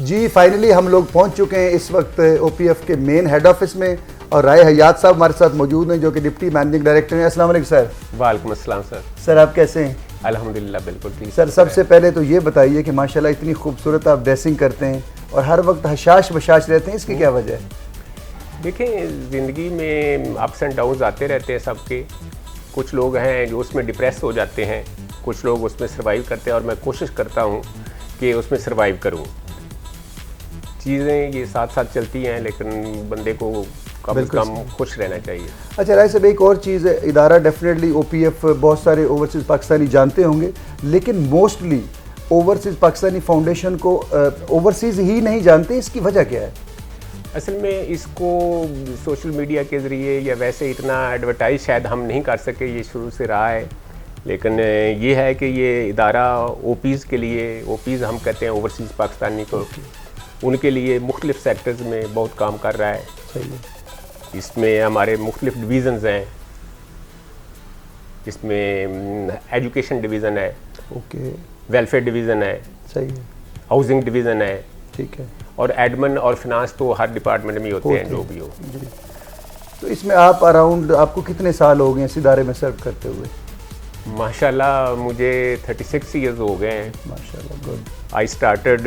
जी finally हम लोग पहुंच चुके हैं इस वक्त ओपीएफ के मेन हेड ऑफिस में और राय हयात साहब हमारे साथ मौजूद हैं जो कि डिप्टी मैनेजिंग डायरेक्टर हैं। अस्सलाम वालेकुम सर। वालेकुम अस्सलाम सर। सर आप कैसे हैं? अल्हम्दुलिल्लाह बिल्कुल ठीक। सर सबसे पहले तो ये बताइए कि माशाल्लाह इतनी खूबसूरत आप ड्रेसिंग करते हैं और हर वक्त हशाश बशाश रहते हैं, इसकी क्या वजह है? देखिए ज़िंदगी में अप्स एंड डाउन्स आते रहते हैं सबके। कुछ लोग हैं जो उसमें डिप्रेस हो जाते हैं, कुछ लोग उसमें सर्वाइव करते हैं और मैं कोशिश करता हूँ कि उसमें सर्वाइव करूँ। चीज़ें ये साथ साथ चलती हैं लेकिन बंदे को कम से कम खुश रहना चाहिए। अच्छा राय साहब, एक और चीज़ है, इदारा डेफिनेटली ओपीएफ बहुत सारे ओवरसीज़ पाकिस्तानी जानते होंगे, लेकिन मोस्टली ओवरसीज़ पाकिस्तानी फाउंडेशन को ओवरसीज़ ही नहीं जानते, इसकी वजह क्या है? असल में इसको सोशल मीडिया के ज़रिए या वैसे इतना एडवर्टाइज शायद हम नहीं कर सके, ये शुरू से रहा है। लेकिन ये है कि ये इदारा ओपीज़ के लिए, ओपीज़ हम कहते हैं ओवरसीज़ पाकिस्तानी को, उनके लिए मुख्तलिफ सेक्टर्स में बहुत काम कर रहा है। सही है। इसमें हमारे मुख्तलिफ डिवीज़न्स हैं, इसमें एजुकेशन डिवीज़न है, ओके, वेलफेयर डिवीज़न है, सही है, हाउसिंग डिवीज़न है, ठीक है, और एडमिन और फिनांस तो हर डिपार्टमेंट में होते हैं जो भी हो। जी। तो इसमें आप अराउंड आपको कितने साल हो गए इस इदारे में सर्व करते हुए? माशाल्लाह मुझे 36 ईयर्स हो गए हैं। माशाल्लाह, गुड। आई स्टार्टेड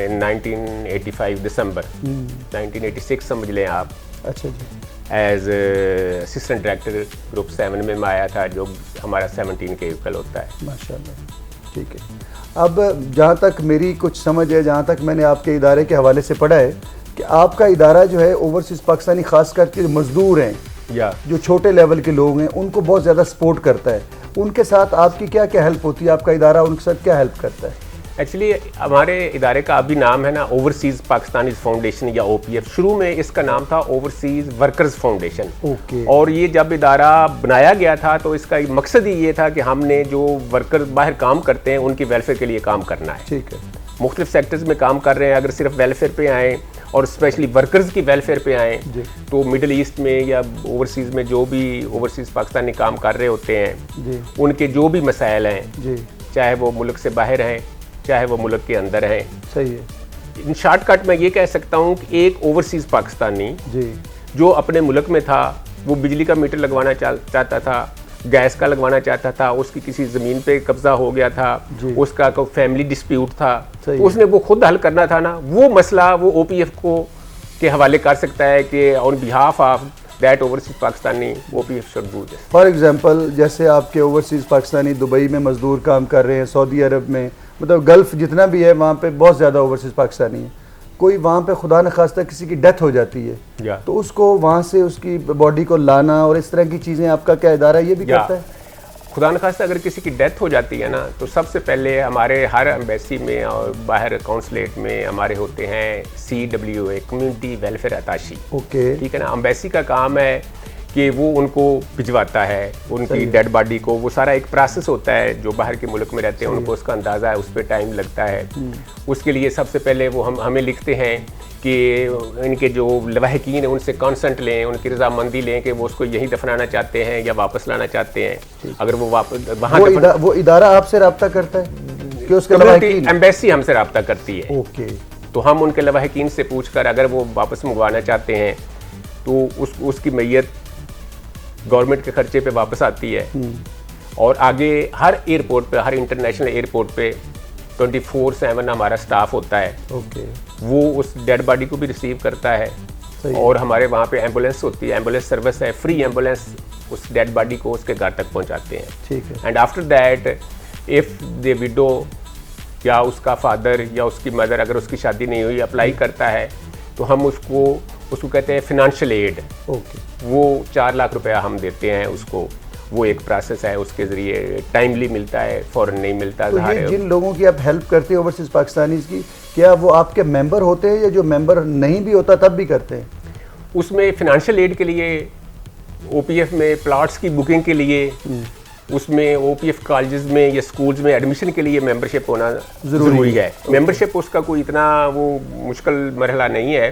इन 1985 दिसंबर 1986 समझ लें आप। अच्छा जी। एज असिस्टेंट डायरेक्टर ग्रुप 7 में मैं आया था, जो हमारा 17 के इक्वल होता है। माशाल्लाह, ठीक है। अब जहाँ तक मेरी कुछ समझ है, जहाँ तक मैंने आपके इदारे के हवाले से पढ़ा है कि आपका इदारा जो है ओवरसीज़ पाकिस्तानी ख़ास करके मज़दूर हैं या जो छोटे लेवल के लोग हैं उनको बहुत ज़्यादा सपोर्ट करता है। उनके साथ आपकी क्या क्या हेल्प होती है? आपका इदारा उनके साथ क्या हेल्प करता है? एक्चुअली हमारे इदारे का अभी नाम है ना ओवरसीज़ पाकिस्तानी फाउंडेशन या ओपीएफ। शुरू में इसका नाम था ओवरसीज़ वर्कर्स फाउंडेशन। ओके। और ये जब इदारा बनाया गया था तो इसका मकसद ही ये था कि हमने जो वर्कर बाहर काम करते हैं उनकी वेलफेयर के लिए काम करना है। ठीक है। मुख्तलिफ सेक्टर्स में काम कर रहे हैं, अगर सिर्फ वेलफेयर पे आएँ और स्पेशली वर्कर्स की वेलफेयर पे आएँ तो मिडल ईस्ट में या ओवरसीज़ में जो भी ओवरसीज़ पाकिस्तानी काम कर रहे होते हैं उनके जो भी मसाइल हैं, चाहे वो मुल्क से बाहर हैं चाहे वो मुल्क के अंदर हैं। सही है। इन शॉर्टकट मैं ये कह सकता हूँ कि एक ओवरसीज़ पाकिस्तानी जो अपने मुल्क में था, वो बिजली का मीटर लगवाना चाहता था, गैस का लगवाना चाहता था, उसकी किसी ज़मीन पे कब्ज़ा हो गया था, उसका कोई फैमिली डिस्प्यूट था, तो उसने वो खुद हल करना था ना, वो मसला वो ओपीएफ को के हवाले कर सकता है कि on behalf of that overseas Pakistani OPF should do this. For example जैसे आपके ओवरसीज़ पाकिस्तानी दुबई में मज़दूर काम कर रहे हैं, सऊदी अरब में, मतलब गल्फ़ जितना भी है वहाँ पे बहुत ज़्यादा ओवरसीज़ पाकिस्तानी है। कोई वहाँ पे खुदा न खास्ता किसी की डेथ हो जाती है तो उसको वहाँ से उसकी बॉडी को लाना और इस तरह की चीज़ें आपका क्या इदारा ये भी करता है? खुदा न खास्ता अगर किसी की डेथ हो जाती है ना तो सबसे पहले हमारे हर एम्बेसी में और बाहर काउंसलेट में हमारे होते हैं CWA, community welfare attaché. Okay, ठीक है ना। एम्बेसी का काम है कि वो उनको भिजवाता है उनकी डेड बॉडी को। वो सारा एक प्रोसेस होता है, जो बाहर के मुल्क में रहते हैं उनको उसका अंदाज़ा है, उस पर टाइम लगता है। उसके लिए सबसे पहले वो हमें लिखते हैं कि इनके जो लवाहकीन हैं उनसे कंसेंट लें, उनकी रजामंदी लें कि वो उसको यहीं दफनाना चाहते हैं या वापस लाना चाहते हैं। अगर वो वापस वहाँ वो इदारा आपसे रब्ता करता है कि उसके लवाहकीन, एम्बेसी हमसे रब्ता करती है। ओके। तो हम उनके लवाहकीन से पूछकर अगर वो वापस मंगवाना चाहते हैं तो उसकी मैयत गवर्नमेंट के खर्चे पे वापस आती है। और आगे हर एयरपोर्ट पे, हर इंटरनेशनल एयरपोर्ट पे 24/7 हमारा स्टाफ होता है। ओके। वो उस डेड बॉडी को भी रिसीव करता है। और हमारे वहाँ पे एम्बुलेंस होती है, एम्बुलेंस सर्विस है, फ्री एम्बुलेंस उस डेड बॉडी को उसके घर तक पहुँचाते हैं। ठीक है। And after that if the widow या उसका फादर या उसकी मदर, अगर उसकी शादी नहीं हुई, अप्लाई करता है तो हम उसको कहते हैं फिनेंशियल एड। ओके। वो 4 लाख रुपया हम देते हैं उसको। वो एक प्रोसेस है, उसके ज़रिए टाइमली मिलता है, फ़ौरन नहीं मिलता। तो ये जिन लोगों की आप हेल्प करते हैं ओवरसीज़ पाकिस्तानीज़ की, क्या वो आपके मेंबर होते हैं या जो मेंबर नहीं भी होता तब भी करते हैं? उसमें फिनेंशियल एड के लिए, ओपीएफ में प्लाट्स की बुकिंग के लिए, उसमें ओपीएफ कॉलेजेस में या स्कूल्स में एडमिशन के लिए मेंबरशिप होना ज़रूरी है। मेंबरशिप उसका कोई इतना वो मुश्किल मरहला नहीं है।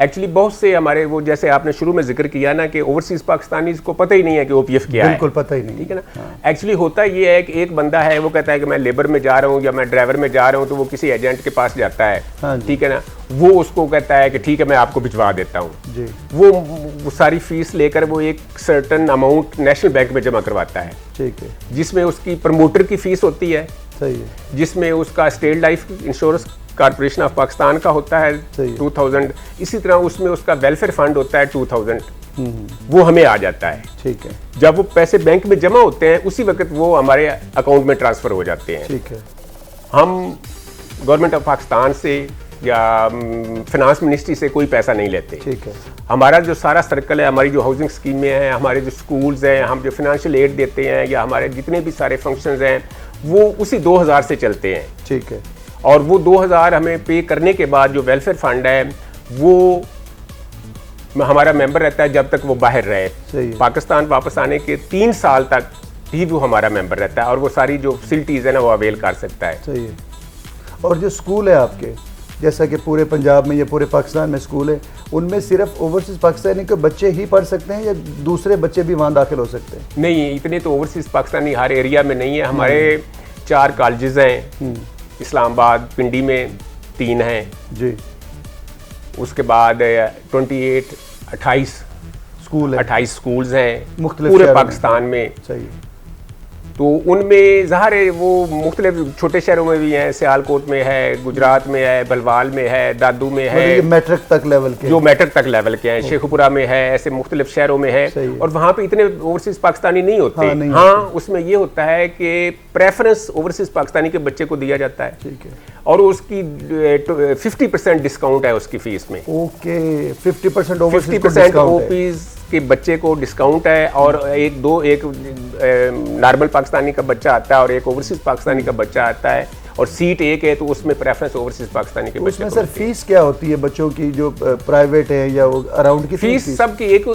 एक्चुअली बहुत से हमारे वो जैसे आपने शुरू में जिक्र किया ना कि ओवरसीज पाकिस्तानीज को पता ही नहीं है कि ओपीएफ क्या है, बिल्कुल पता ही नहीं, ठीक है ना। एक्चुअली होता ये है कि एक बंदा है वो कहता है कि मैं लेबर में जा रहा हूँ या मैं ड्राइवर में जा रहा हूँ, तो वो किसी एजेंट के पास जाता है, ठीक है ना, वो उसको कहता है कि ठीक है मैं आपको भिजवा देता हूँ जी। वो सारी फीस लेकर वो एक सर्टन अमाउंट नेशनल बैंक में जमा करवाता है, ठीक है, जिसमें उसकी प्रमोटर की फीस होती है, सही है, जिसमें उसका state life insurance corporation of Pakistan का होता है 2000, इसी तरह उसमें उसका वेलफेयर फंड होता है 2000, वो हमें आ जाता है, ठीक है। जब वो पैसे बैंक में जमा होते हैं उसी वक्त वो हमारे अकाउंट में ट्रांसफर हो जाते हैं, ठीक है। हम गवर्नमेंट ऑफ पाकिस्तान से या फिनांस मिनिस्ट्री से कोई पैसा नहीं लेते, ठीक है। हमारा जो सारा सर्कल है, हमारी जो हाउसिंग स्कीमें हैं, हमारे जो स्कूल्स हैं, हम जो फिनेंशियल एड देते हैं या हमारे जितने भी सारे फंक्शंस हैं वो उसी 2000 से चलते हैं, ठीक है। और वो 2000 हमें पे करने के बाद जो वेलफेयर फंड है वो हमारा मेंबर रहता है जब तक वो बाहर रहे। पाकिस्तान वापस आने के 3 साल तक ही वो हमारा मेंबर रहता है और वो सारी जो फैसिलिटीज़ है ना वो अवेल कर सकता है। सही है। और जो स्कूल है आपके, जैसा कि पूरे पंजाब में या पूरे पाकिस्तान में स्कूल है, उनमें सिर्फ ओवरसीज पाकिस्तानी के बच्चे ही पढ़ सकते हैं या दूसरे बच्चे भी वहाँ दाखिल हो सकते हैं? नहीं, इतने तो ओवरसीज पाकिस्तानी हर एरिया में नहीं है। हमारे 4 कॉलेजेस हैं, इस्लामाबाद, पिंडी में 3 हैं जी, उसके बाद 28 स्कूल है, 28 स्कूल्स हैं पूरे पाकिस्तान में। सही। तो उनमें ज़ाहिर है वो मुख्तलिफ छोटे शहरों में भी हैं, सियालकोट में है, गुजरात में है, बलवाल में है, दादू में है, मैट्रिक तक लेवल के, जो मैट्रिक तक लेवल के हैं, शेखुपुरा में है, ऐसे मुख्तलिफ शहरों में है। और वहाँ पे इतने ओवरसीज पाकिस्तानी नहीं होते। हाँ, उसमें ये होता है कि प्रेफरेंस ओवरसीज पाकिस्तानी के बच्चे को दिया जाता है, ठीक है, और उसकी 50% डिस्काउंट है उसकी फीस में। ओके, 50% ओपीज के बच्चे को डिस्काउंट है, और एक नॉर्मल पाकिस्तानी का बच्चा आता है और एक ओवरसीज पाकिस्तानी का बच्चा आता है, और सीट एक है तो उसमें प्रेफरेंस ओवरसीज पाकिस्तानी के बच्चे को। सर फीस क्या होती है बच्चों की जो प्राइवेट है या वो अराउंड की फीस? सबकी एक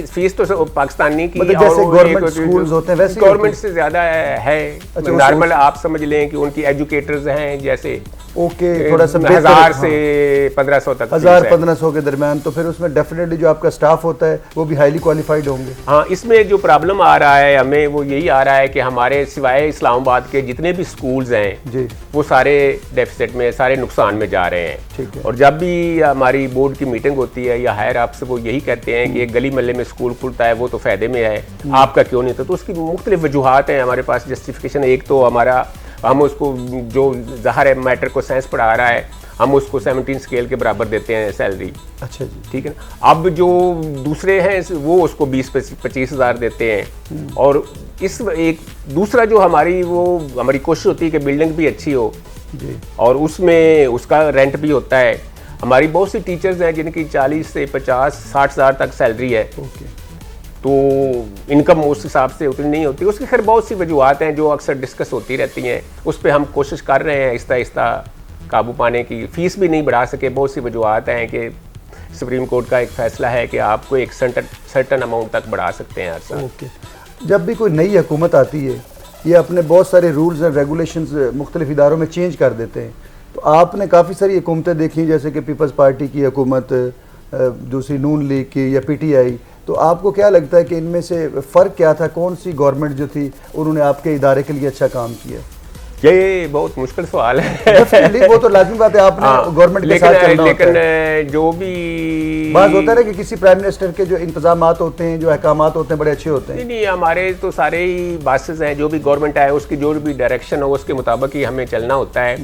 फीस तो पाकिस्तानी की, मतलब जैसे गवर्नमेंट स्कूल्स होते हैं वैसे गवर्नमेंट से ज्यादा है। नॉर्मल आप समझ लें कि उनकी एजुकेटर्स हैं जैसे थोड़ा सा 1000 से 1500 तक, 1000-1500 के दरमियान। तो फिर उसमें डेफिनेटली जो आपका स्टाफ होता है वो भी हाईली क्वालिफाइड होंगे। हाँ, इसमें जो प्रॉब्लम आ रहा है हमें वो यही आ रहा है कि हमारे सिवाय इस्लामाबाद के जितने भी स्कूल्स हैं जी, वो सारे डेफिसिट में, सारे नुकसान में जा रहे हैं, ठीक है। और जब भी हमारी बोर्ड की मीटिंग होती है या हायर अप से वो यही कहते हैं कि एक गली महल्ले में स्कूल खुलता है वो तो फायदे में है, आपका क्यों नहीं? तो उसकी मुख्तलिफ वजूहात हैं हमारे पास, जस्टिफिकेशन। एक तो हमारा, हम उसको जो ज़ाहिर है मैट्रिक को साइंस पढ़ा रहा है, हम उसको 17 स्केल के बराबर देते हैं सैलरी, अच्छा जी, ठीक है ना। अब जो दूसरे हैं वो उसको 20-25 हज़ार देते हैं। और इस एक दूसरा जो हमारी कोशिश होती है कि बिल्डिंग भी अच्छी हो जी, और उसमें उसका रेंट भी होता है। हमारी बहुत सी टीचर्स हैं जिनकी 40 से 50-60 हज़ार तक सैलरी है, तो इनकम उस हिसाब से उतनी नहीं होती। उसकी खैर बहुत सी वजूहत हैं जो अक्सर डिस्कस होती रहती हैं, उस पर हम कोशिश कर रहे हैं आहिस्ता काबू पाने की। फ़ीस भी नहीं बढ़ा सके, बहुत सी वजूहत हैं कि सुप्रीम कोर्ट का एक फ़ैसला है कि आपको एक सर्टन अमाउंट तक बढ़ा सकते हैं हर साल। ओके। जब भी कोई नई हुकूमत आती है ये अपने बहुत सारे रूल्स एंड रेगुलेशंस मुख्तलिफ इदारों में चेंज कर देते हैं, तो आपने काफ़ी सारी हुकूमतें देखी जैसे कि पीपल्स पार्टी की हुकूमत, दूसरी नून लीग की या PTI, तो आपको क्या लगता है कि इनमें से फ़र्क क्या था? कौन सी गवर्नमेंट जो थी उन्होंने आपके इदारे के लिए अच्छा काम किया? ये बहुत मुश्किल सवाल है। वो तो लाज़मी बात है, आपने गवर्नमेंट के साथ चलना होता है। लेकिन जो भी बात होता है कि किसी प्राइम मिनिस्टर के जो इंतजामात होते हैं, जो अहकामात होते हैं, बड़े अच्छे होते हैं। नहीं, हमारे तो सारे ही बासेस हैं, जो भी गवर्नमेंट आए उसकी जो भी डायरेक्शन हो उसके मुताबिक ही हमें चलना होता है।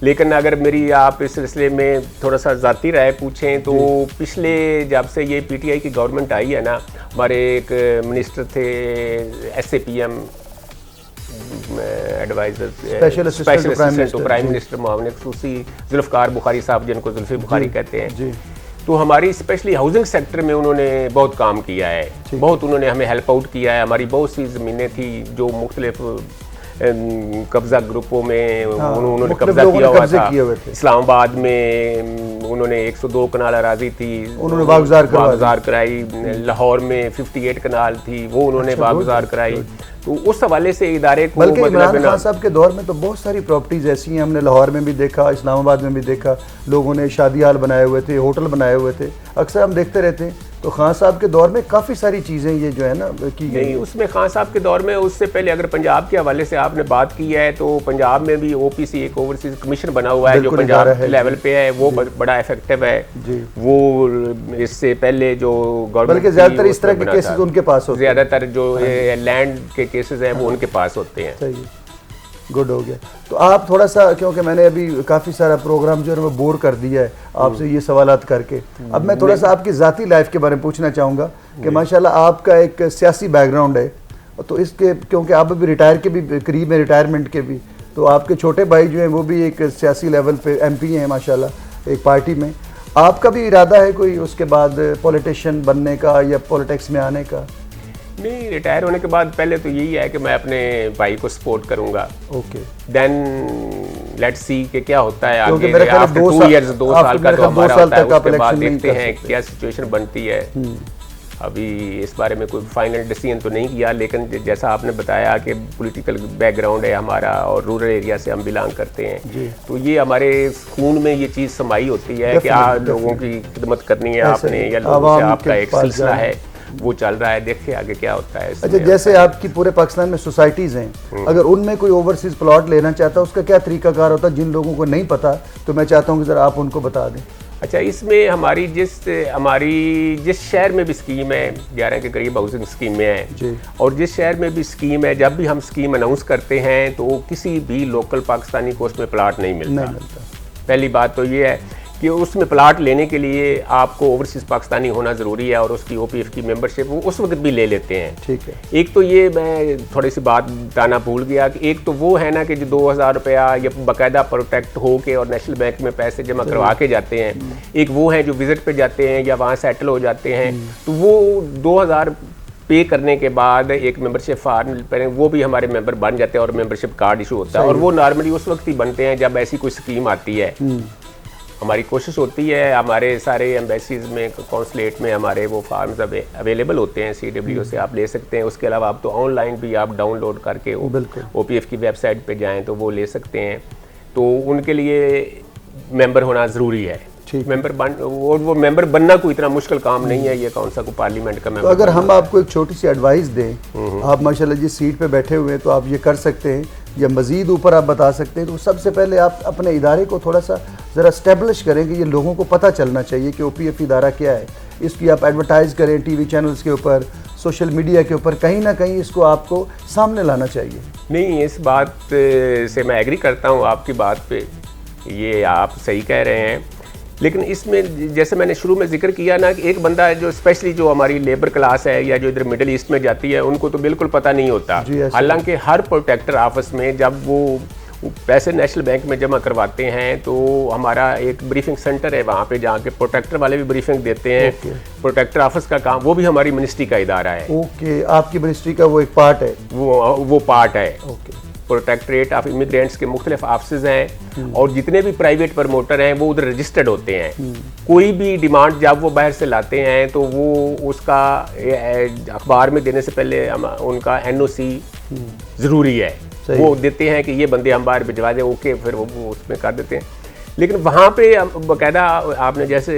लेकिन अगर मेरी आप इस सिलसिले में थोड़ा सा ज़ाती राय पूछें तो पिछले जब से ये PTI की गवर्नमेंट आई है ना, हमारे एक मिनिस्टर थे SAPM adviser, special assistant to prime minister मामले खसूसी, जुल्फ़कार बुखारी साहब, जिनको जुल्फ़ी बुखारी कहते हैं जी। तो हमारी स्पेशली हाउसिंग सेक्टर में उन्होंने बहुत काम किया है, बहुत उन्होंने हमें हेल्प आउट किया है। हमारी बहुत सी ज़मीनें थी जो मुख्तलिफ कब्जा ग्रुपों में उन्होंने मुख्तलिफ कब्जा लोगों किया ने हुआ कब्जे था। किए हुए थे। इस्लामाबाद में उन्होंने 102 कनाल अराजी थी, उन्होंने वागुजार कराई। लाहौर में 58 कनाल थी, वो उन्होंने वागुजार कराई। तो उस हवाले से इदारे को बल्कि इमरान खान साहब के दौर में तो बहुत सारी प्रॉपर्टीज ऐसी हैं, हमने लाहौर में भी देखा, इस्लामाबाद में भी देखा, लोगों ने शादी हाल बनाए हुए थे, होटल बनाए हुए थे, अक्सर हम देखते रहते हैं। तो खान साहब के दौर में काफ़ी सारी चीज़ें ये जो है ना की गई। नहीं, उसमें खान साहब के दौर में, उससे पहले अगर पंजाब के हवाले से आपने बात की है तो पंजाब में भी ओपीसी एक ओवरसीज कमीशन बना हुआ है जो पंजाब लेवल पे है, वो बड़ा इफेक्टिव है जी। वो इससे पहले जो गवर्नमेंट, बल्कि ज़्यादातर इस तरह के केसेस उनके पास होते हैं, ज़्यादातर जो लैंड के केसेस हैं वो उनके पास होते हैं। सही, गुड हो गया। तो आप थोड़ा सा, क्योंकि मैंने अभी काफ़ी सारा प्रोग्राम जो है वो बोर कर दिया है आपसे ये सवालात करके, अब मैं थोड़ा सा आपकी ज़ाती लाइफ के बारे में पूछना चाहूँगा कि माशाल्लाह आपका एक सियासी बैकग्राउंड है, तो इसके क्योंकि आप अभी रिटायर के भी करीब में, रिटायरमेंट के भी, तो आपके छोटे भाई जो हैं वो भी एक सियासी लेवल पे एमपी हैं माशाल्लाह एक पार्टी में। आपका भी इरादा है कोई उसके बाद पॉलिटिशियन बनने का या पॉलिटिक्स में आने का? नहीं, रिटायर होने के बाद पहले तो यही है कि मैं अपने भाई को सपोर्ट करूंगा। ओके, देन लेट्स सी कि क्या होता है आगे। मेरे ख्याल आफ्टर 2 इयर्स, 2 साल का जो हमारा होता है, उसके बाद देखते हैं क्या सिचुएशन बनती है। अभी इस बारे में कोई फाइनल डिसीजन तो नहीं किया, लेकिन जैसा आपने बताया कि पॉलिटिकल बैकग्राउंड है हमारा और रूरल एरिया से हम बिलोंग करते हैं, तो ये हमारे खून में ये चीज़ समाई होती है कि आप लोगों की खिदमत करनी है आपने, या लोगों से आपका एक सिलसिला है वो चल रहा है। देखिए आगे क्या होता है। अच्छा, जैसे आपकी पूरे पाकिस्तान में सोसाइटीज़ हैं, अगर उनमें कोई ओवरसीज़ प्लॉट लेना चाहता है उसका क्या तरीकाकार होता है? जिन लोगों को नहीं पता तो मैं चाहता हूँ कि ज़रा आप उनको बता दें। अच्छा, इसमें हमारी जिस शहर में भी स्कीम है, 11 के करीब हाउसिंग स्कीमें हैं, और जिस शहर में भी स्कीम है, जब भी हम स्कीम अनाउंस करते हैं तो किसी भी लोकल पाकिस्तानी को उसमें प्लाट नहीं मिलता। पहली बात तो ये है कि उसमें प्लाट लेने के लिए आपको ओवरसीज़ पाकिस्तानी होना ज़रूरी है, और उसकी ओपीएफ की मेंबरशिप वो उस वक्त भी ले लेते हैं। ठीक है। एक तो ये मैं थोड़ी सी बात बताना भूल गया कि एक तो वो है ना कि जो 2000 रुपया या बाकायदा प्रोटेक्ट हो के और नेशनल बैंक में पैसे जमा करवा के जाते हैं, एक वो है जो विजिट पे जाते हैं या वहाँ सेटल हो जाते हैं, तो वो 2000 पे करने के बाद एक मेंबरशिप फार्म पर वो भी हमारे मेंबर बन जाते हैं और मेंबरशिप कार्ड इशू होता है, और वो नॉर्मली उस वक्त ही बनते हैं जब ऐसी कोई स्कीम आती है। हमारी कोशिश होती है, हमारे सारे एम्बेसीज में, कॉन्सुलेट में हमारे वो फार्म्स अवेलेबल होते हैं, CWO से आप ले सकते हैं। उसके अलावा आप तो ऑनलाइन भी आप डाउनलोड करके OPF की वेबसाइट पे जाएं तो वो ले सकते हैं। तो उनके लिए मेंबर होना ज़रूरी है। वो मेंबर बनना कोई इतना मुश्किल काम नहीं है, ये कौन सा कोई पार्लियामेंट का मेंबर। तो अगर हम आपको एक छोटी सी एडवाइस दें, आप माशाल्लाह जिस सीट पे बैठे हुए हैं तो आप ये कर सकते हैं या मज़ीद ऊपर आप बता सकते हैं, तो सबसे पहले आप अपने इदारे को थोड़ा सा ज़रा स्टेब्लिश करें कि ये लोगों को पता चलना चाहिए कि OPF इदारा क्या है। इसकी आप एडवर्टाइज़ करें टीवी चैनल्स के ऊपर, सोशल मीडिया के ऊपर, कहीं ना कहीं इसको आपको सामने लाना चाहिए। नहीं, इस बात से मैं एग्री करता हूँ आपकी बात पे, ये आप सही कह रहे हैं, लेकिन इसमें जैसे मैंने शुरू में जिक्र किया ना कि एक बंदा है जो स्पेशली जो हमारी लेबर क्लास है या जो इधर मिडिल ईस्ट में जाती है, उनको तो बिल्कुल पता नहीं होता। हालांकि हर प्रोटेक्टर ऑफिस में जब वो पैसे नेशनल बैंक में जमा करवाते हैं तो हमारा एक ब्रीफिंग सेंटर है वहाँ पे जाके प्रोटेक्टर वाले भी ब्रीफिंग देते हैं। प्रोटेक्टर ऑफिस का काम वो भी हमारी मिनिस्ट्री का इदारा है। ओके, आपकी मिनिस्ट्री का वो एक पार्ट है, वो पार्ट है। प्रोटेक्टरेट ऑफ इमिग्रेंट्स के मुख्तलिफ ऑफिस हैं, और जितने भी प्राइवेट प्रमोटर हैं वो उधर रजिस्टर्ड होते हैं। कोई भी डिमांड जब वो बाहर से लाते हैं तो वो उसका अखबार में देने से पहले उनका NOC ज़रूरी है, वो देते हैं कि ये बंदे हम बाहर भिजवा दें, ओके, फिर वो उसमें कर देते हैं। लेकिन वहाँ पे बाकायदा आपने जैसे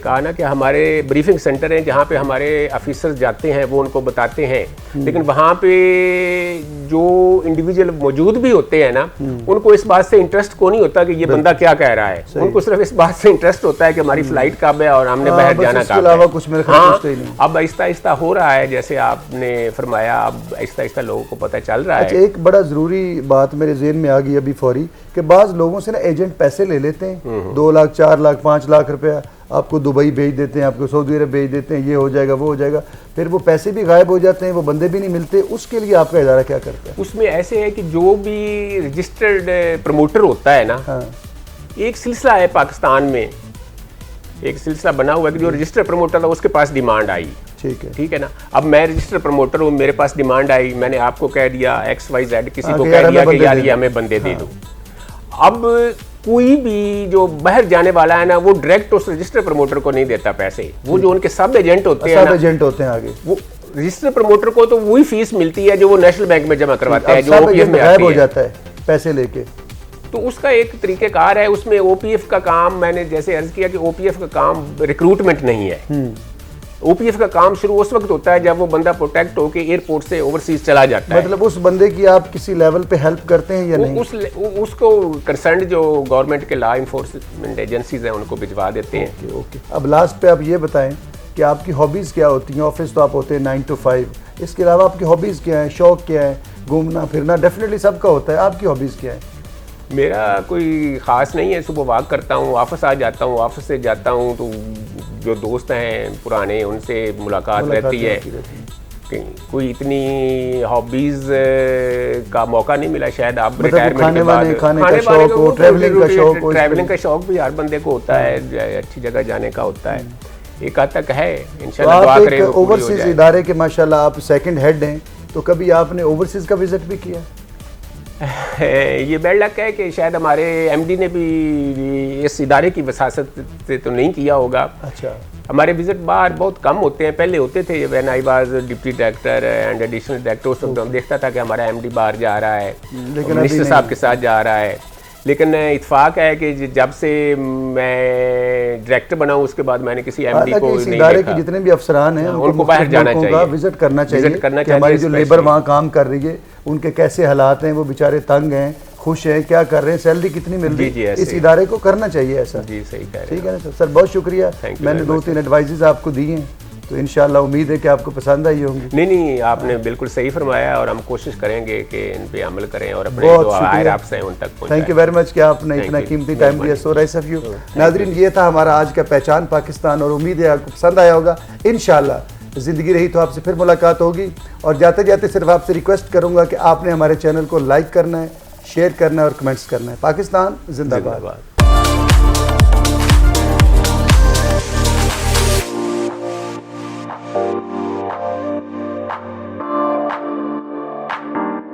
कहा ना कि हमारे ब्रीफिंग सेंटर हैं जहाँ पे हमारे ऑफिसर्स जाते हैं, वो उनको बताते हैं, लेकिन वहाँ पे जो इंडिविजुअल मौजूद भी होते हैं ना, उनको इस बात से इंटरेस्ट को नहीं होता कि ये बंदा क्या कह रहा है, उनको सिर्फ इस बात से इंटरेस्ट होता है कि हमारी फ्लाइट कब है और हमने बाहर जाना कब है। कुछ मेरे ख्याल से नहीं। अब आहिस्ता आहिस्ता हो रहा है, जैसे आपने फरमाया, अब आहिस्ता आहिस्ता लोगों को पता चल रहा है। एक बड़ा ज़रूरी बात मेरे ज़हन में आ गई अभी फौरी, कि बाज़ लोगों से ना एजेंट पैसे ले लेते हैं, 2 लाख 4 लाख 5 लाख रुपया आपको दुबई भेज देते हैं, आपको सऊदी अरब भेज देते हैं, ये हो जाएगा वो हो जाएगा, फिर वो पैसे भी गायब हो जाते हैं, वो बंदे भी नहीं मिलते। उसके लिए आपका इदारा क्या करता है? उसमें ऐसे है कि जो भी रजिस्टर्ड प्रमोटर होता है ना, एक सिलसिला है पाकिस्तान में, एक सिलसिला बना हुआ है कि जो रजिस्टर्ड प्रमोटर था उसके पास डिमांड आई, ठीक है ना। अब मैं रजिस्टर प्रमोटर हूँ, मेरे पास डिमांड आई, मैंने आपको कह दिया XYZ, किसी को कह दिया कि यार ये हमें बंदे दे दो। अब कोई भी जो बाहर जाने वाला है ना, वो डायरेक्ट उस रजिस्टर प्रमोटर को नहीं देता पैसे, वो जो उनके सब एजेंट होते हैं, सब एजेंट होते हैं आगे, वो रजिस्टर प्रमोटर को तो वही फीस मिलती है जो वो नेशनल बैंक में जमा करवाता है, जो सब OPF एजेंट में गायब हो आती है। जाता है पैसे लेके। तो उसका एक तरीक़ेकार है, उसमें OPF का काम, मैंने जैसे अर्ज किया कि OPF का काम रिक्रूटमेंट नहीं है। OPF का काम शुरू उस वक्त होता है जब वो बंदा प्रोटेक्ट होकर एयरपोर्ट से ओवरसीज चला जाता है। मतलब उस बंदे की आप किसी लेवल पे हेल्प करते हैं या नहीं? उसको कंसर्न जो गवर्नमेंट के लॉ इन्फोर्समेंट एजेंसीज हैं उनको भिजवा देते हैं। ओके। अब लास्ट पे आप ये बताएं कि आपकी हॉबीज़ क्या होती हैं? ऑफिस तो आप होते हैं 9 to 5, इसके अलावा आपकी हॉबीज़ क्या है, शौक क्या है? घूमना फिरना डेफिनेटली सबका होता है, आपकी हॉबीज़ क्या है? मेरा कोई ख़ास नहीं है, सुबह वॉक करता हूँ, ऑफिस आ जाता हूँ, ऑफिस से जाता हूँ तो जो दोस्त हैं पुराने उनसे मुलाकात रहती है। कोई इतनी हॉबीज़ का मौका नहीं मिला शायद। आप रिटायरमेंट के बाद खाने का शौक हो, ट्रैवलिंग का शौक हो? ट्रैवलिंग का शौक भी हर बंदे को होता है, अच्छी जगह जाने का होता है, एक हद तक है। इंशाल्लाह दुआ करें ओवरसीज इदारे के माशाल्लाह आप सेकंड हेड हैं, तो कभी आपने ओवरसीज का विजिट भी किया? ये बैड लक है कि शायद हमारे MD ने भी इस इदारे की वसासत से तो नहीं किया होगा। अच्छा। हमारे विजिट बाहर बहुत कम होते हैं, पहले होते थे when I was deputy director and additional director, उस वक्त हम देखता था कि हमारा MD बाहर जा रहा है, मिनिस्टर साहब के साथ जा रहा है। लेकिन इत्फाक है कि जब से मैं डायरेक्टर बना हूं उसके बाद मैंने किसी MD को नहीं इदारे के जितने भी अफसरान हैं उनको बाहर जाना चाहिए, विजिट करना चाहिए। हमारी जो लेबर वहाँ काम कर रही है उनके कैसे हालात हैं, वो बेचारे तंग हैं, खुश हैं, क्या कर रहे हैं, सैलरी कितनी मिल रही है, इस इदारे को करना चाहिए ऐसा। जी सही कह रहे हैं। ठीक है ना सर, बहुत शुक्रिया। मैंने 2-3 एडवाइजेज आपको दिए हैं, तो इंशाल्लाह उम्मीद है कि आपको पसंद आई होंगी। नहीं, आपने बिल्कुल सही फरमाया और हम कोशिश करेंगे कि इन पे अमल करें और अपने जो हायर अप्स हैं उन तक पहुंचाएं। थैंक यू वेरी मच कि आपने इतना कीमती टाइम दिया। So nice of you. नाज़रीन, ये था हमारा आज का पहचान पाकिस्तान, और उम्मीद है आपको पसंद आया होगा। इंशाल्लाह ज़िंदगी रही तो आपसे फिर मुलाकात होगी, और जाते जाते सिर्फ आपसे रिक्वेस्ट करूँगा कि आपने हमारे चैनल को लाइक करना है, शेयर करना है और कमेंट्स करना है। पाकिस्तान जिंदाबाद।